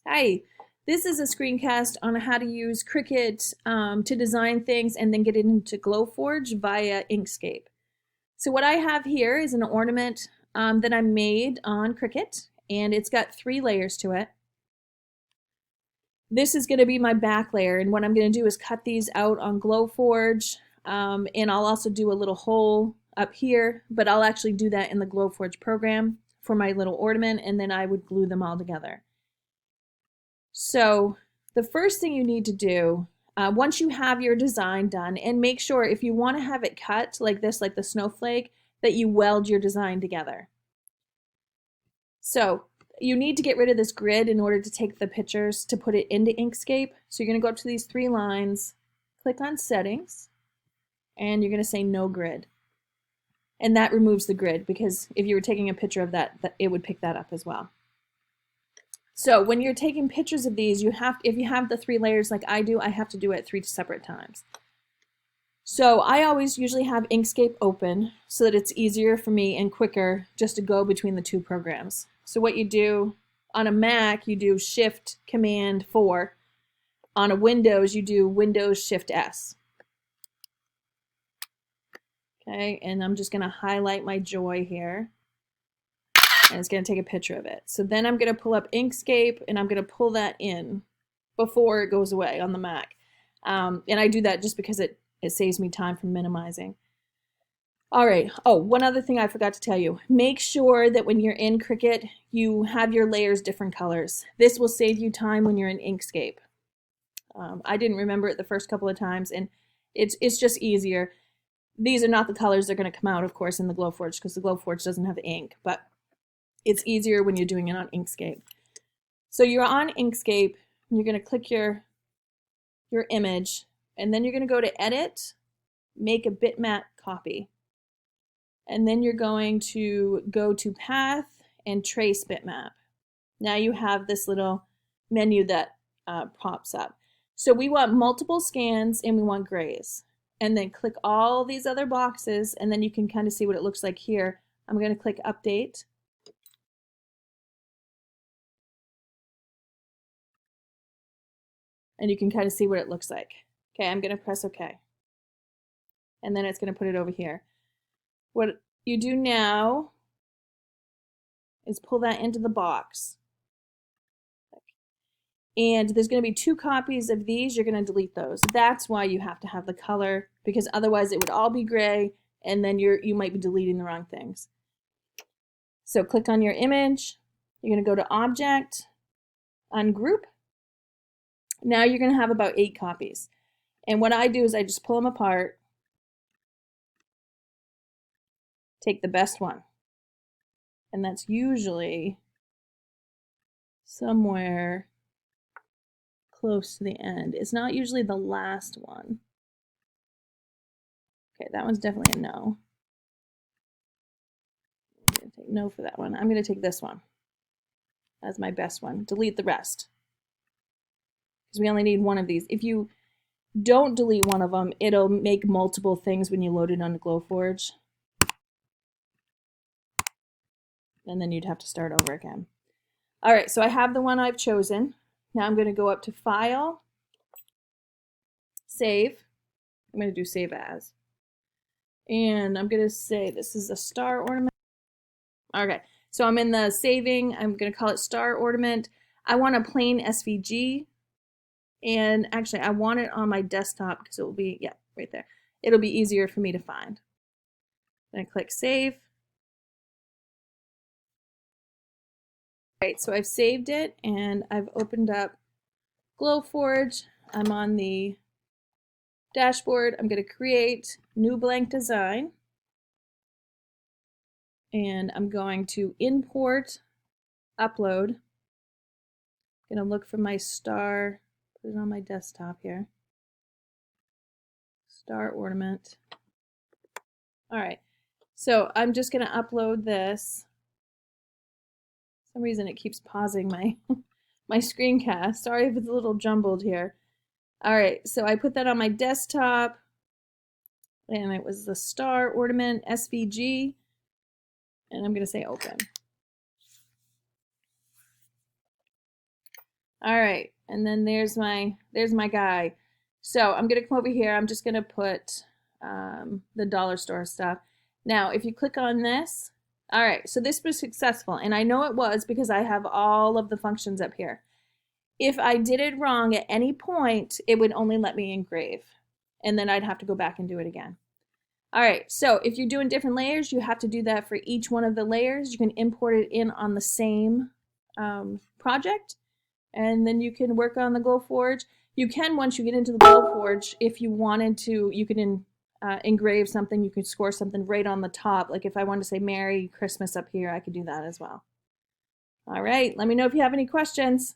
Hi, this is a screencast on how to use Cricut to design things and then get it into Glowforge via Inkscape. So what I have here is an ornament that I made on Cricut, and it's got 3 layers to it. This is going to be my back layer, and what I'm going to do is cut these out on Glowforge, and I'll also do a little hole up here, but I'll actually do that in the Glowforge program for my little ornament, and then I would glue them all together. So the first thing you need to do, once you have your design done, and make sure if you want to have it cut like this, like the snowflake, that you weld your design together. So you need to get rid of this grid in order to take the pictures to put it into Inkscape. So you're going to go up to these 3 lines, click on settings, and you're going to say no grid. And that removes the grid, because if you were taking a picture of that, it would pick that up as well. So when you're taking pictures of these, if you have the 3 layers like I do, I have to do it 3 separate times. So I always usually have Inkscape open so that it's easier for me and quicker just to go between the 2 programs. So what you do on a Mac, you do Shift Command 4. On a Windows, you do Windows Shift S. Okay, and I'm just going to highlight my joy here. And it's going to take a picture of it. So then I'm going to pull up Inkscape, and I'm going to pull that in before it goes away on the Mac. And I do that just because it saves me time from minimizing. All right. Oh, one other thing I forgot to tell you. Make sure that when you're in Cricut, you have your layers different colors. This will save you time when you're in Inkscape. I didn't remember it the first couple of times, and it's just easier. These are not the colors that are going to come out, of course, in the Glowforge, because the Glowforge doesn't have ink, but it's easier when you're doing it on Inkscape. So you're on Inkscape, and you're going to click your image, and then you're going to go to Edit, Make a Bitmap Copy. And then you're going to go to Path and Trace Bitmap. Now you have this little menu that pops up. So we want multiple scans, and we want grays. And then click all these other boxes, and then you can kind of see what it looks like here. I'm going to click Update. And you can kind of see what it looks like. Okay, I'm going to press OK. And then it's going to put it over here. What you do now is pull that into the box. And there's going to be 2 copies of these. You're going to delete those. That's why you have to have the color, because otherwise it would all be gray, and then you might be deleting the wrong things. So click on your image. You're going to go to Object, Ungroup. Now you're going to have about 8 copies. And what I do is I just pull them apart, take the best one. And that's usually somewhere close to the end. It's not usually the last one. Okay, that one's definitely a no. I'm going to take no for that one. I'm going to take this one as my best one. Delete the rest, because we only need one of these. If you don't delete one of them, it'll make multiple things when you load it on the Glowforge. And then you'd have to start over again. All right, so I have the one I've chosen. Now I'm going to go up to File, Save. I'm going to do Save As. And I'm going to say this is a star ornament. Okay, so I'm in the saving. I'm going to call it Star Ornament. I want a plain SVG. And actually, I want it on my desktop because it will be, yeah, right there. It'll be easier for me to find. I'm going to click Save. Right, so I've saved it, and I've opened up Glowforge. I'm on the dashboard. I'm going to create new blank design, and I'm going to import, upload. I'm going to look for my star, put it on my desktop here. Star ornament. All right, so I'm just going to upload this. For some reason it keeps pausing my screencast. Sorry if it's a little jumbled here. All right, so I put that on my desktop, and it was the star ornament SVG, and I'm going to say open. All right, and then there's my guy. So I'm gonna come over here. I'm just gonna put the dollar store stuff. Now, if you click on this, all right, so this was successful, and I know it was because I have all of the functions up here. If I did it wrong at any point, it would only let me engrave, and then I'd have to go back and do it again. All right, so if you're doing different layers, you have to do that for each one of the layers. You can import it in on the same project, and then you can work on the Glowforge. You can, once you get into the Glowforge, if you wanted to, you could engrave something, you could score something right on the top. Like if I wanted to say Merry Christmas up here, I could do that as well. All right, let me know if you have any questions.